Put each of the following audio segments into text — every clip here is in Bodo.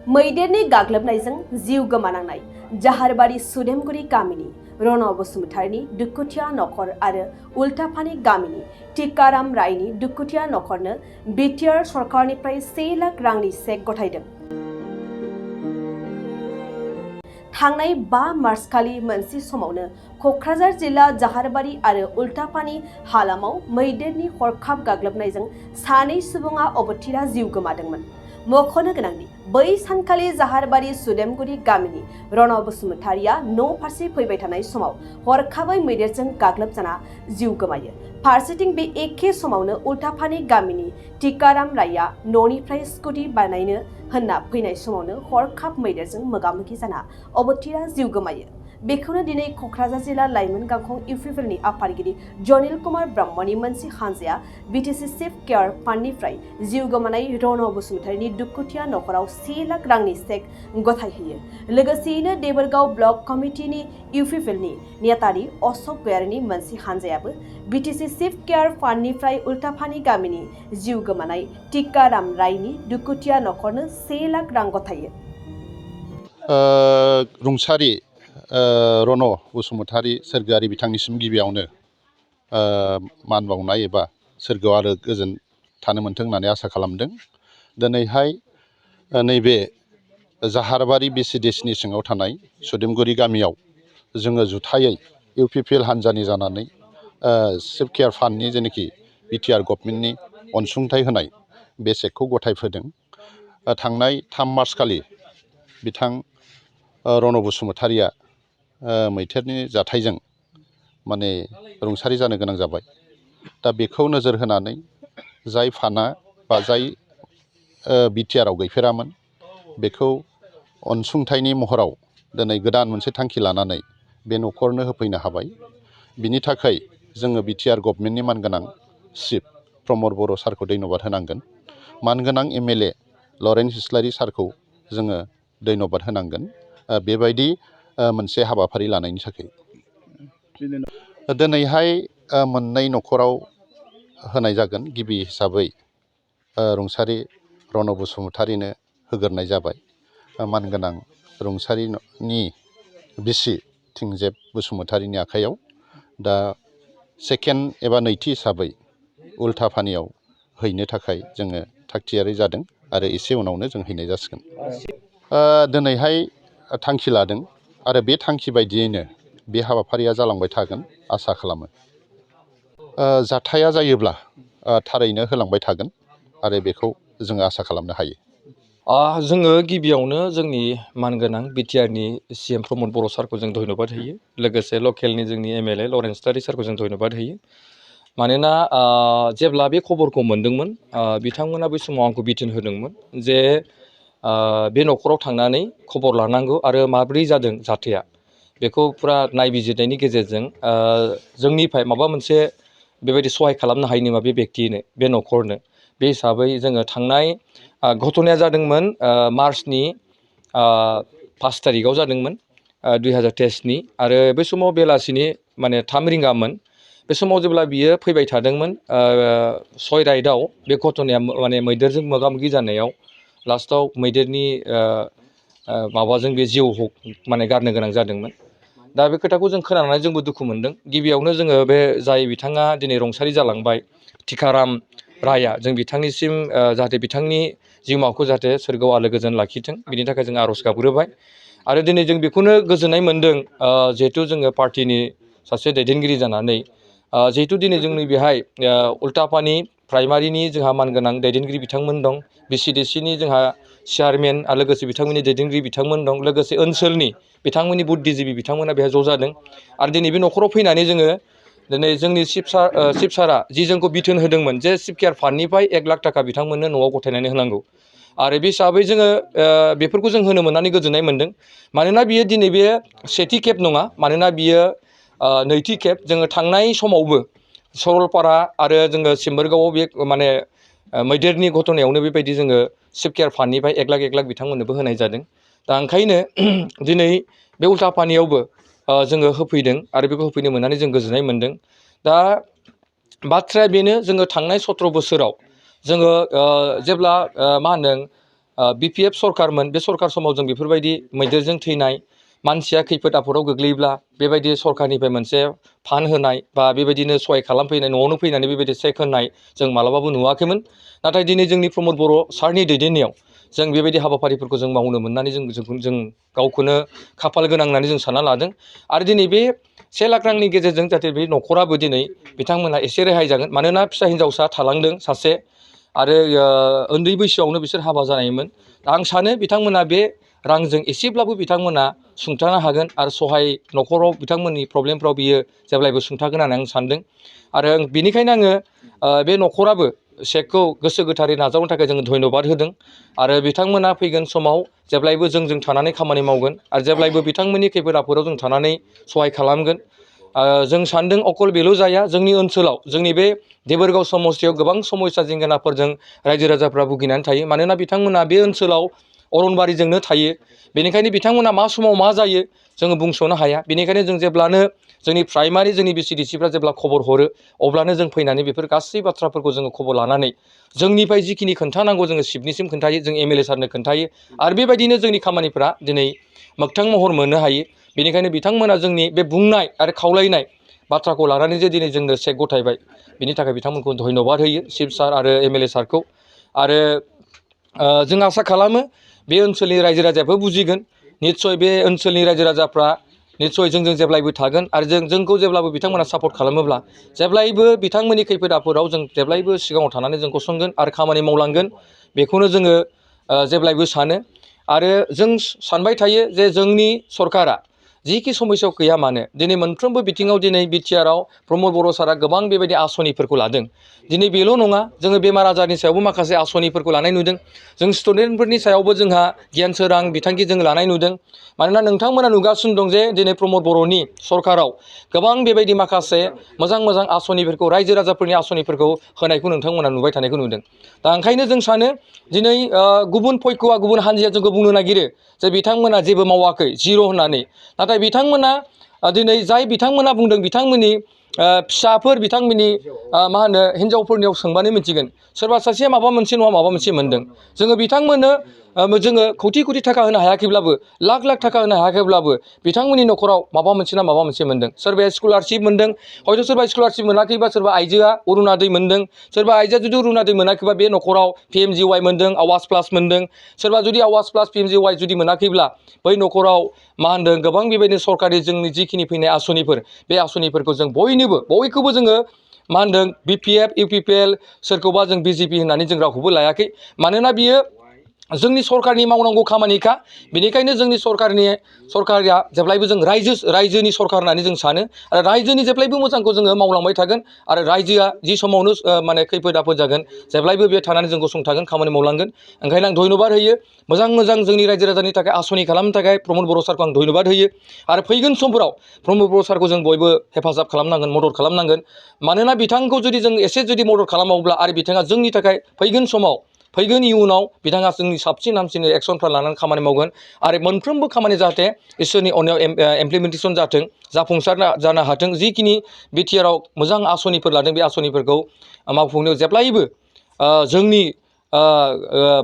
मैदेरनि गाग्लोबनायजों जिउ गोमानांनाय जाहारबारि सुदेमगुरि गामिनि रन बसुमतारिनि दुखुथिया नखर आरो उल्टाफानि गामिनि टिकाराम रायनि दुखुथिया नखरनो बिटिआर सरकारनिफ्राय 1 लाख रांनि चेक गथायदों। थांनाय 5 मार्च खालि मोनसे समावनो कक्राझार जिल्ला जाहारबारि आरो उल्टाफानि हालामाव मैदेरनि हरखाब गाग्लोबनायजों सानै सुबुङा अबथिरा जिउ गोमादोंमोन। मख'नो गोनांदि बै सानखालि जाहारबारि सुदेमगुरि गामिनि रन बसुमतारिया न' फारसे फैबाय थानाय समाव हरखाबै मैदेरजों गाग्लोबजाना जिउ गोमायो। फारसेथिं बे एखे समावनो उल्टाफानि गामिनि टिकाराम रायआ न'निफ्राय स्कुटि बानायनो होनना फैनाय समावनो हरखाब मैदेरजों मोगा-मोगि जाना अबथिरा जिउ गोमायो। बेखौनो दिनै कक्राझार जिल्ला लाइमोन गांखं इउपिपिएलनि आफादगिरि जनिल कुमार ब्रह्मनि मोनसे हानजाया बिटिसि सेल्फ केयार फान्डनिफ्राय जिउ गोमानाय रन बसुमतारिनि दुखुथिया नखराव 1 लाख रांनि चेक गथायहोयो। लोगोसेयैनो देबोरगाव ब्लक कमिटिनि इउपिपिएलनि नेतारि अशोक गयारिनि मोनसे हानजायाबो बिटिसि सेल्फ केयार फान्डनिफ्राय उल्टाफानि गामिनि जिउ गोमानाय टिकाराम रायनि दुखुथिया नखरनो 1 लाख रां गथायो। रुंसारि रन बसुमतारि सोरगोआरि बिथांनिसिम गिबियावनो मान बावनाय एबा सोरगोआव आरो गोजोन थानो मोन्थों होननानै आसा खालामदों। दिनैहाय नैबे जाहारबारि बिसिडिसिनि सिङाव थानाय सुदेमगुरि गामियाव जोङो जुथायै इउपिपिएल हानजानि जानानै सेल्फ केयार फान्डनि जेनाखि बिटिआर गभर्नमेन्टनि अनसुंथाइ होनाय बे चेकखौ गथायफोदों। थांनाय 3 मार्च खालि बिथां रन बसुमतारिया मैदेरनि जाथायजों माने रुंसारि जानो गोनां जाबाय। दा बेखौ नोजोर होनानै जाय फान्डआ बा जाय बिटिआरआव गैफेरामोन बेखौ अनसुंथाइनि महराव दिनै गोदान मोनसे थांखि लानानै बे न'खरनो होफैनो हाबाय। बिनि थाखाय जोङो बिटिआर गभर्नमेन्टनि मानगोनां चिफ प्रमद बर' सारखौ धन्यबाद होनांगोन। मानगोनां एमएलए लरेन्स इस्लारि सारखौ जोङो धन्यबाद होनांगोन बेबायदि मोनसे हाबाफारि लानायनि थाखाय। दिनैहाय मोननै न'खराव होनाय जागोन। गिबि हिसाबै रुंसारि रन बसुमतारिनो होग्रोनाय जाबाय मानगोनां रुंसारिनि बिसि थिंजेब बसुमतारिनि आखाइयाव। दा सेकेन्ड एबा नैथि हिसाबै उल्टाफानियाव हैनो थाखाय जोङो थागथियारि जादों आरो एसे उनावनो जों हैनाय जासिगोन। दिनैहाय थांखि लादों आरो बे थांखि बायदियैनो बे हाबाफारिया जालांबाय थागोन आसा खालामो। जाथाया जायोब्ला थारैनो होलांबाय थागोन आरो बेखौ जोङो आसा खालामनो हायो। जोङो गिबियावनो जोंनि मानगोनां बिटिआरनि सिएम प्रमद बर' सारखौ जों धन्यबाद होयो। लोगोसे लकेलनि जोंनि एमएलए लरेन्स इस्लारि सारखौ जों धन्यबाद होयो। मानोना जेब्ला बे खबरखौ मोन्दोंमोन बिथांमोना बै समाव आंखौ बिथोन होदोंमोन जे बे न'खराव थांनानै खबर लानांगौ आरो माब्रै जादों जाथाया बेखौ फुरा नायबिजिरनायनि गेजेरजों जोंनिफ्राय माबा मोनसे बेबायदि सहाय खालामनो हायो नामा बे बेक्तिनो बे न'खरनो। बे हिसाबै जोङो थांनाय घटनाया जादोंमोन मार्चनि 5 तारिखआव जादोंमोन 2023नि आरो बे समाव बेलासिनि माने 3 रिंगामोन। बे समाव जेब्ला बियो फैबाय थादोंमोन 6 राइडआव बे घटनाया माने मैदेरजों मोगा-मोगि जानायाव लास्टआव मैदेरनि माबाजों बे जिउ माने गारनो गोनां जादोंमोन। दा बे खोथाखौ जों खोनानानै जोंबो दुखु मोनदों। गिबियावनो जोङो बे जाय बिथाङा दिनै रुंसारि जालांबाय टिकाराम रायआ जों बिथांनिसिम जाहाथे बिथांनि जिउमाखौ जाहाथे सोरगोआव आलो गोजोन लाखिथों बिनि थाखाय जों आर'ज गाबग्रोबाय। आरो दिनै जों बेखौनो गोजोननाय मोन्दों जिहेथु जोङो पार्टिनि सासे दैदेनगिरि जानानै जिहेतु दिनै जोंनि बेहाय उल्टाफानि प्राइमारिनि जोंहा मानगोनां दैदेनगिरि बिथांमोन दं। बिसिडिसिनि जोंहा चेयारमेन आरो लोगोसे बिथांमोननि दैदेनगिरि बिथांमोन दं। लोगोसे ओनसोलनि बिथांमोननि बुद्धिजिबि बिथांमोना बेहाय ज' जादों। आरो दिनै बे न'खराव फैनानै जोङो दिनै जोंनि चिफ सारा जि जोंखौ बिथोन होदोंमोन जे सेल्फ केयार फान्डनिफ्राय 1 लाख थाखा बिथांमोननो न'आव गथायनानै होनांगौ। आरो बे हिसाबै जोङो बेफोरखौ जों होनो मोननानै गोजोननाय मोन्दों। मानोना बियो दिनै बे सेथि खेब नङा, मानोना बियो नैथि खेब। जोङो थांनाय समावबो सरलपारा आरो जोङो सिम्बोरगावआव बे माने मैदेरनि घटनायावनो बेबायदि जोङो सेल्फ केयार फान्डनिफ्राय 1 लाख बिथांमोननोबो होनाय जादों। दा ओंखायनो दिनै बे उल्टाफानियावबो जोङो होफैदों आरो बेखौ होफैनो मोननानै जों गोजोननाय मोन्दों। दा बाथ्राया बेनो जोङो थांनाय 17 बोसोराव जोङो जेब्ला मा होनदों BPF सरकारमोन बे सरकार समाव जों बेफोरबायदि मैदेरजों थैनाय मानसिया खैफोद आफोदाव गोग्लैयोब्ला बेबायदि सरकारनिफ्राय मोनसे फान्ड होनाय बा बेबायदिनो सहाय खालामफैनाय न'आवनो फैनानै बेबायदि चेक होनाय जों मालाबाबो नुवाखैमोन। नाथाय दिनै जोंनि प्रमद बर' सारनि दैदेननायाव जों बेबायदि हाबाफारिफोरखौ जों मावनो मोननानै जों गावखौनो खाफाल गोनां होननानै जों सानना लादों। आरो दिनै बे 1 लाख रांनि गेजेरजों जाहाथे बे न'खराबो दिनै बिथांमोनहा एसे रेहाय जागोन। मानोना फिसा हिन्जावसा थालांदों सासे आरो उन्दै बैसोआवनो बिसोर हाबा जानायमोन। आं सानो बिथांमोना बे रांजों एसेब्लाबो बिथांमोना सुंथानो हागोन आरो सहाय न'खराव बिथांमोननि प्रब्लेमफ्राव बियो जेब्लायबो सुंथागोन होननानै आं सानदों। आरो बेनिखायनो आङो बे न'खराबो चेकखौ गोसो गोथारै नाजावनो थाखाय जोङो धन्यबाद होदों। आरो बिथांमोना फैगोन समाव जेब्लायबो जोंजों थानानै खामानि मावगोन आरो जेब्लायबो बिथांमोननि खैफोद आफोदाव जों थानानै सहाय खालामगोन। जों सानदों अकल बेल' जाया, जोंनि ओनसोलाव जोंनि बे देबोरगाव समस्तियाव गोबां समस्या जेंनाफोरजों रायजो राजाफ्रा भुगिनानै थायो। मानोना बिथांमोना बे ओनसोलाव अरनबारिजोंनो थायो। बेनिखायनो बिथांमोना मा समाव मा जायो जोङो बुंस'नो हाया। बेनिखायनो जों जेब्लानो जोंनि प्राइमारि जोंनि BCDCफ्रा जेब्ला खबर हरो अब्लानो जों फैनानै बेफोर गासै बाथ्राफोरखौ जोङो खबर लानानै जोंनिफ्राय जिखिनि खोन्थानांगौ जोङो चिफनिसिम खोन्थायो, जों MLA सारनो खोन्थायो। आरो बेबायदिनो जोंनि खामानिफ्रा दिनै मोगथां महर मोननो हायो। बेनिखायनो बिथांमोना जोंनि बे बुंनाय आरो खावलायनाय बाथ्राखौ लानानै जे दिनै जोंनो चेक गथायबाय बिनि थाखाय बिथांमोनखौ धन्यबाद होयो चिफ सार आरो MLA सारखौ। आरो जों आसा खालामो बे ओनसोलनि रायजो राजायाबो बुजिगोन। निस्सय बे ओनसोलनि रायजो राजाफ्रा निस्सय जोंजों जेब्लायबो थागोन आरो जोंखौ जेब्लाबो बिथांमोना सापर्ट खालामोब्ला जेब्लायबो बिथांमोननि खैफोद आफोदाव जों जेब्लायबो सिगाङाव थानानै जों गसंगोन आरो खामानि मावलांगोन। बेखौनो जोङो जेब्लायबो सानो। आरो जों सानबाय थायो जे जोंनि सरकारा जिखि समस्यायाव गैया मानो दिनै मोनफ्रोमबो बिथिङाव दिनै बिटिआरआव प्रमद बर' सारा गोबां बेबायदि आसनिफोरखौ लादों। दिनै बेल' नङा, जोङो बेमार आजारनि सायावबो माखासे आसनिफोरखौ लानाय नुदों। जों स्टुडेन्टफोरनि सायावबो जोंहा गियान सोरां बिथांखि जों लानाय नुदों। मानोना नोंथांमोना नुगासिनो दं जे दिनै प्रमद बर'नि सरकाराव गोबां बेबायदि माखासे मोजां मोजां आसनिफोरखौ रायजो राजाफोरनि आसनिफोरखौ होनायखौ नोंथांमोना नुबाय थानायखौ नुदों। दा ओंखायनो जों सानो दिनै गुबुन पक्षआ गुबुन हान्जाया जोंखौ बुंनो नागिरो जे बिथांमोना जेबो मावाखै जिर' होननानै। नाथाय बिथांमोना दिनै जाय बिथांमोना बुंदों बिथांमोननि फिसाफोर बिथांमोननि मा होनो हिन्जावफोरनियाव सोंबानो मिथिगोन सोरबा सासेया माबा मोनसे नङा माबा मोनसे मोन्दों। जोङो बिथांमोननो जोङो कौटि कौटि थाखा होनो हायाखैब्लाबो लाख लाख थाखा होनो हायाखैब्लाबो बिथांमोननि न'खराव माबा मोनसे ना माबा मोनसे मोन्दों। सोरबाया स्कलारशिप मोन्दों, हयथ' सोरबा स्कलारशिप मोनाखैबा सोरबा आइजोआ अरुणादय मोन्दों। सोरबा आइजोआ जुदि अरुणादय मोनाखैबा बे न'खराव PMGY मोन्दों, आवास प्लास मोन्दों। सोरबा जुदि आवास प्लास PMGY जुदि मोनाखैब्ला बै न'खराव मा होन्दों गोबां बेबायदिनो सरकारि जोंनि जिखिनि फैनाय आसनिफोर बे आसनिफोरखौ जों बयखौबो जोङो मा होन्दों BPF UPPL सोरखौबा जों BJP होननानै जों रावखौबो लायाखै। मानोना बियो जोंनि सरकारनि मावनांगौ खामानिखा। बेनिखायनो जोंनि सरकारा जेब्लायबो जों रायजोनि सरकार होननानै जों सानो आरो रायजोनि जेब्लायबो मोजांखौ जोङो मावलांबाय थागोन। आरो रायजोआ जि समावनो माने खैफोद आफोद जागोन जेब्लायबो बे थानानै जों गसंथागोन, खामानि मावलांगोन। ओंखायनो आं धन्यबाद होयो। मोजां जोंनि रायजो राजानि थाखाय आसनि खालामनो थाखाय प्रमद बर' सारखौ आं धन्यबाद होयो। आरो फैगोन समफोराव प्रमद बर' सारखौ जों बयबो हेफाजाब खालामनांगोन, मदद खालामनांगोन। मानोना बिथांखौ जुदि जों एसे जुदि मदद खालामाब्ला आरो बिथाङा जोंनि थाखाय फैगोन इयुनाव बिथाङा जोंनि साबसिन हामसिन एक्सनफ्रा लानानै खामानि मावगोन। आरो मोनफ्रोमबो खामानि जाहाथे इसोरनि अननायाव इमप्लिमेन्टेसन जाथों, जाफुंसार जानो हाथों। जिखिनि बिटिआरआव मोजां आसनिफोर लादों बे आसनिफोरखौ मावफुंनायाव जेब्लायबो जोंनि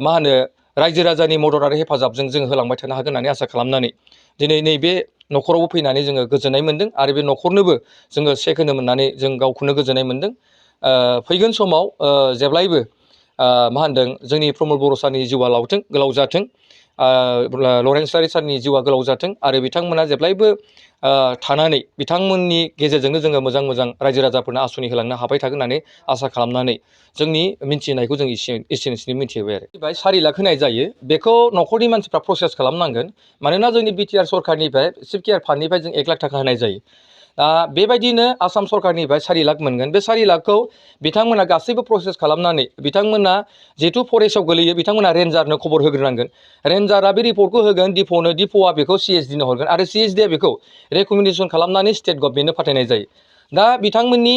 मा होनो रायजो राजानि मदद आरो हेफाजाबजों जों होलांबाय थानो हागोन होननानै आसा खालामनानै दिनै नैबे न'खरावबो फैनानै जोङो गोजोननाय मोन्दों। आरो बे न'खरनोबो जोङो चेक होनो मोननानै जों गावखौनो गोजोननाय मोन्दों। फैगोन समाव जेब्लायबो मा होनदों जोंनि प्रमद बर' सारनि जिउआ गोलाव जाथों, लरेन्सयारि सारनि जिउआ गोलाव जाथों। आरो बिथांमोना जेब्लायबो थानानै बिथांमोननि गेजेरजोंनो जोङो मोजां रायजो राजाफोरनो आसनि होलांनो हाबाय थागोन होननानै आसा खालामनानै जोंनि मिन्थिनायखौ जों एसेनोसै मिन्थिहोबाय। आरो 4 लाख होनाय जायो बेखौ न'खरनि मानसिफ्रा प्रसेस खालामनांगोन। मानोना जोंनि बिटिआर सरकारनिफ्राय चिल्ड केयार फान्डनिफ्राय जों 1 लाख थाखा होनाय जायो। बेबायदिनो आसाम सरकारनिफ्राय 4 लाख मोनगोन। बे 4 लाखखौ बिथांमोना गासैबो प्रसेस खालामनानै बिथांमोना जिहेथु फरेस्टआव गोलैयो बिथांमोना रेन्जारनो खबर होग्रोनांगोन। रेन्जारा बे रिपर्टखौ होगोन डिप'आ बेखौ CSDनो हरगोन आरो CSDआ बेखौ रेकमेन्डेसन खालामनानै स्टेट गभर्नमेन्टनो फाथायनाय जायो। दा बिथांमोननि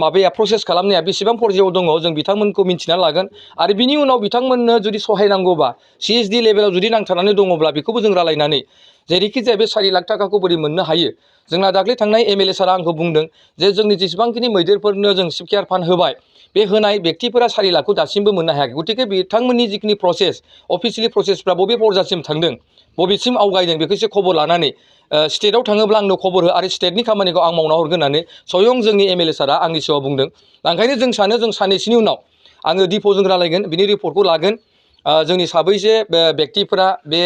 माबाया प्रसेस खालामनाया बेसेबां पर्यायाव दङ जों बिथांमोनखौ मिन्थिना लागोन। आरो बिनि उनाव बिथांमोननो जुदि सहाय नांगौबा CSD लेभेलाव जुदि नांथारनानै दङब्ला बेखौबो जों रायलायनानै जेरैखि जाया बे 4 लाख थाखाखौ बोरै मोननो हायो। जोंना दाख्लै थांनाय MLA सारा आंखौ बुंदों जे जोंनि जेसेबांखिनि मैदेरफोरनो जों चिल्ड केयार फान्ड होबाय बे होनाय व्यक्तिफोरा 4 लाखखौ दासिमबो मोननो हायाखै गतिके बिथांमोननि जिखिनि प्रसेस अफिसियेलि प्रसेसफ्रा बबे पर्जासिम थांदों बबेसिम आवगायदों बेखौ एसे खबर लानानै स्टेटआव थाङोब्ला आंनो खबर हो आरो स्टेटनि खामानिखौ आं मावना हरगोन होननानै स्वयं जोंनि एमएलए सारा आंनि सिगाङाव बुंदों ओंखायनो जों सानो जों साननैसोनि उनाव आङो डिप'जों रायलायगोन बिनि रिपर्टखौ लागोन जोंनि साबैसे व्यक्तिफोरा बे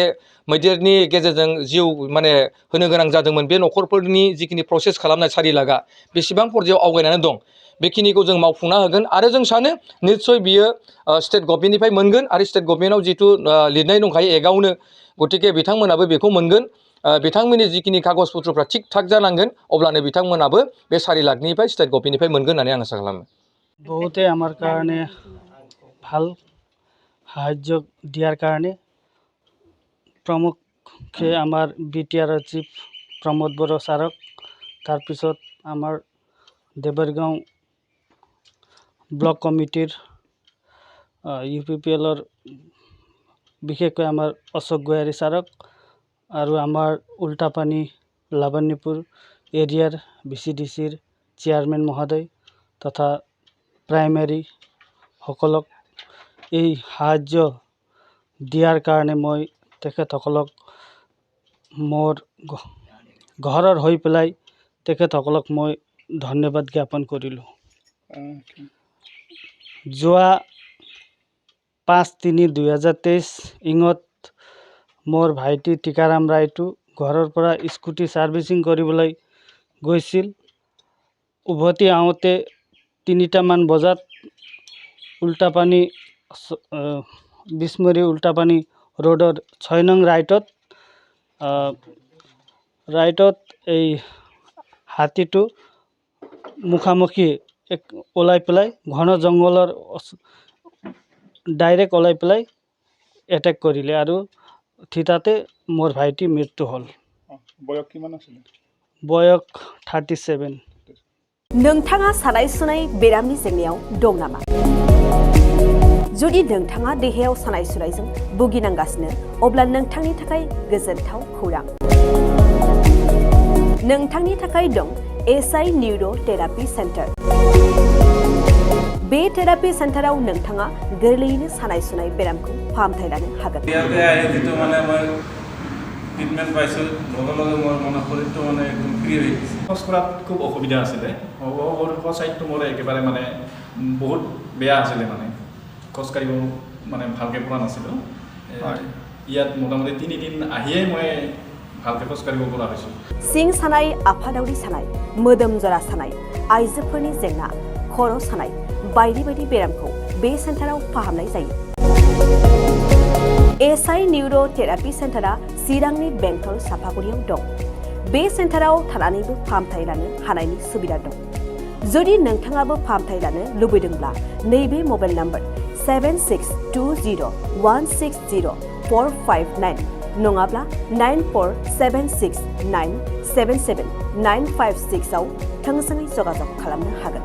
मैदेरनि गेजेरजों जिउ माने होनो गोनां जादोंमोन बे न'खरफोरनि जिखिनि प्रसेस खालामनाय 4 लाखआ बेसेबां पर्यायाव आवगायनानै दं बेखिनिखौ जों मावफुंना होगोन आरो जों सानो निस्सय बियो स्टेट गभर्नमेन्टनिफ्राय मोनगोन आरो स्टेट गभर्नमेन्टआव जिथु लिरनाय दंखायो एकआवनो गतिके बिथांमोनाबो बेखौ मोनगोन बिथांमोननि जिखिनि कागज पत्रफ्रा थिग थाक जानांगोन अब्लानो बिथांमोनाबो बे 4 लाखनिफ्राय स्टेट गभर्नमेन्टनिफ्राय मोनगोन होननानै आं आसा खालामो बहुते आमार कारणे ভাল সাহায্য দিয়াৰ কাৰণে প্ৰমুখ্যে আমাৰ BTR চিফ প্ৰমোদ বড়ো ছাৰক তাৰপিছত আমাৰ দেবৰগাঁও ব্লক কমিটিৰ UPPLৰ বিশেষকৈ আমাৰ অশোক গোহাৰি ছাৰক আৰু আমাৰ উল্টাপানী লাবণ্যপুৰ এৰিয়াৰ VCDCৰ চেয়াৰমেন মহোদয় তথা প্ৰাইমেৰী সকলক এই সাহায্য দিয়াৰ কাৰণে মই তেখেতসকলক মোৰ ঘৰৰ হৈ পেলাই তেখেতসকলক মই ধন্যবাদ জ্ঞাপন কৰিলোঁ যোৱা 5-3-2023 ইঙত মোৰ ভাইটি টিকাৰাম ৰায়টো ঘৰৰ পৰা স্কুটি সাৰ্ভিসিং কৰিবলৈ গৈছিল উভতি আহোঁতে 3টামান বজাত উল্টাপানী বিস্মৰি উল্টাপানী ৰোডৰ 6 নং ৰাইটত এই হাতীটো মুখামুখি ওলাই পেলাই ঘন জংগলৰ ডাইৰেক্ট ওলাই পেলাই এটেক কৰিলে আৰু থিতাতে মোৰ ভাইটি মৃত্যু হ'ল বয়স কিমান আছিল বয়স 37 नोंथाङा सानाय सुनाय बेरामनि जेंनायाव दं नामा जुदि नोंथाङा देहायाव सानाय सुनायजों भुगिनांगासिनो अब्ला नोंथांनि थाखाय गोजोनथाव खौरां नोंथांनि थाखाय दं SI निउर' थेरापि सेन्टार बे थेरापि सेन्टाराव नोंथाङा गोरलैयैनो सानाय सुनाय बेरामखौ फाहामथाय लानो हागोन ট্ৰিটমেণ্ট পাইছোঁ লগে লগে মোৰ মনৰ শৰীৰটো মানে একদম ফ্ৰী হৈ গৈছে খোজ কঢ়াত খুব অসুবিধা আছিলে চাইডটো মোৰ একেবাৰে মানে বহুত বেয়া আছিলে মানে খোজ কাঢ়িব মানে ভালকৈ পৰা নাছিলোঁ ইয়াত মোটামুটি 3 দিন আহিয়ে মই ভালকৈ খোজ কাঢ়িব পৰা হৈছোঁ सिं सानाय आफादावरि सानाय मोदोम जरा सानाय आइजोफोरनि जेंना खर' सानाय बायदि बायदि बेरामखौ बे सेन्टाराव फाहामनाय जायो SI निउर' थेरापि सेन्टारा चिरांनि बेंटल साफागुरियाव दं बे सेन्टाराव थानानैबो फाहामथाय लानो हानायनि सुबिदा दं जुदि नोंथाङाबो फाहामथाय लानो लुबैदोंब्ला नैबे मबाइल नम्बर 7620160459 नङाब्ला 9476977956 आव थोंजोङै जगाजग खालामनो हागोन